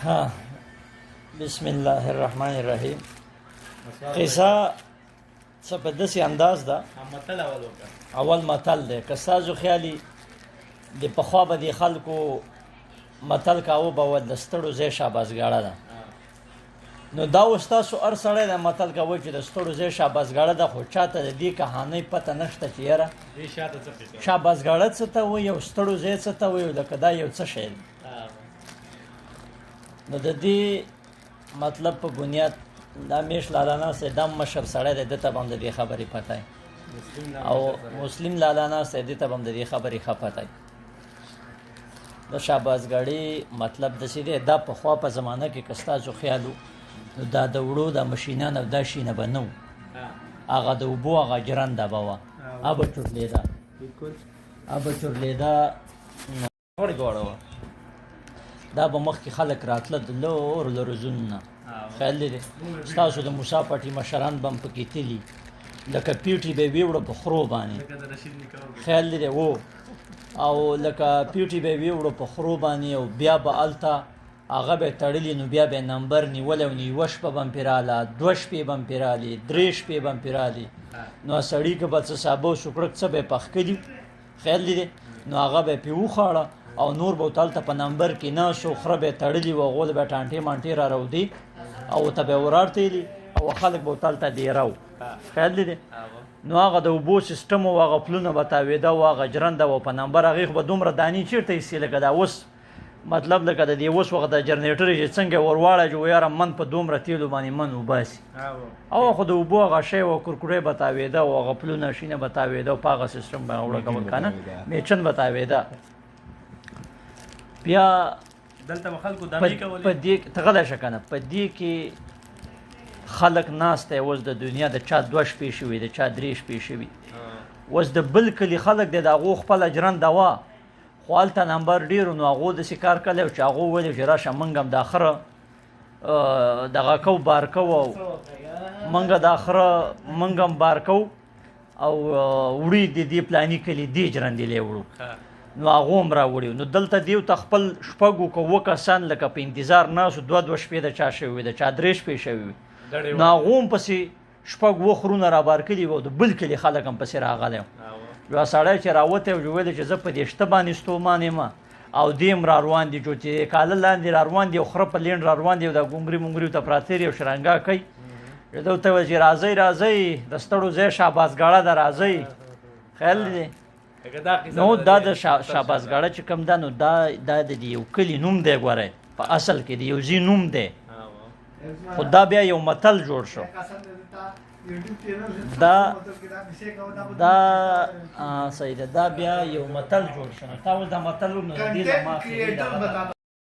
ها بسم الله الرحمن الرحیم. قصه څه په داسې انداز ده. اول متل دی که ستاسو خیالي د پخوا به د خلکو متل کاوه به د ستړو ځای شاباسګاړه ده، نو دا اوس تاسو هر سړی د متل کوي چې د ستړو ځای شاباسګاړه ده، خو چاته د دې کهانۍ پته نشته چې یاره شاباسګاړه څه ته وایي او ستړو ځای څه ته وایي، لکه دا یو څه شی دی. نو د دې مطلب په بنیاد دا میش لالانا سه دم مشر سړی دی، دته به هم د دې خبرې پته او مسلم لالانا سه دته به هم د دې خبرې ښه پته. د شاباسګاړي مطلب داسې دی، دا پخوا په زمانه کې که ستاسو خیال و نو دا د وړو د مشینان او دا شینه به نه و، هغه د اوبو هغه جرنده به وه، هغه به چورلېده هغه چورلېده غوړې غوړه وه. دا به مخکې خلک راتله د لور لرو زونونه، خیال دی ستاسو د موسی پټي مشران به هم پکې تلي، لکه پیټي به یې ویوړه په خرو باندې، خیال دی و، او لکه پیټي به یې ویوړه په خرو باندې، او بیا به هلته هغه به یې تړلي، نو بیا به یې نمبر نیولی، او نو یوه شپه به هم پرې راله، دوه شپې به هم پرې رالې، درې شپې به هم پرې رالې. نو سړي که به څه سابه او سوکړک څه به یې پخ کړي، خیال دی نو هغه به یې پرې وخاړه، او نور به ورته هلته په نمبر کې ناست و، خره به یې تړلي و، هغو به یې ټانټې مانټې را راودي او ورته به یې وراړتېلي، او خلک به ورته هلته دیره و، خیال دی. نو هغه د اوبو سیسټم و، هغه پلونه به تاوېده و، هغه جرنده و په نمبر، هغې خو به دومره دانې چېرته ایستې لکه دا اوس مطلب لکه د دې اوس وخت د جنریټر چې څنګه ور واړه جو یاره من په دومره تیلو باندې من وباسي، او خو د اوبو هغه شی و، کرکرې به تاوېده او هغه پلونه شینه به تاوېده او په هغه سیسټم به وړه کول که نه میچن به تاوېده. بیا دلته به خلکو دمې کولې په دې ته غلی شه که نه، په دې کې خلک ناست دی اوس د دنیا د چا دوه شپې شوي د چا درې شپې شوي، اوس د بل کلي خلک دی د هغو خپله جرنده وه، خو هلته نمبر ډېر نو هغو داسې کار کلی و چې هغو ویلې چې راشه موږ هم دا خره دغه کو بار کو، او موږ دا خره موږ هم بار کو او وړي د دې پلاني کلي دې جرندې لی وړو، نو هغو هم راوړي. نو دلته دیو ته خپل شپږو که اووه کسان لکه په انتظار ناست دوه دوه شپې د چا شوي وي، د چا درې شپې شوي وي، نو هغو هم پسې شپږ اووه خرونه رابار کړي وو، د بل کلي خلک هم پسې راغلی و. یوه سړی چې راوتی و ویلی چې زه په دې شته باندې ستومان یم، او دې هم را روان دي جو چې کاله لاندې را روان دي، او خره په لینډ را روان دي، او دا ګونګري مونګري ورته پراته دي او شرنګا کوي. ده ورته ویل چې راځئ راځئ د ستړو ځای شاباسګاړه ده راځئ، خیال دی. نو دا د شاباسګاړه چې کوم ده، نو دا د یو کلي نوم دی، ګورئ په اصل کې د یو ځای نوم دی، خو دا بیا یو متل جوړ شو. دا صحیح ده، دا بیا یو متل جوړ شو. نو تا اوس دا متل نو د دې نه ما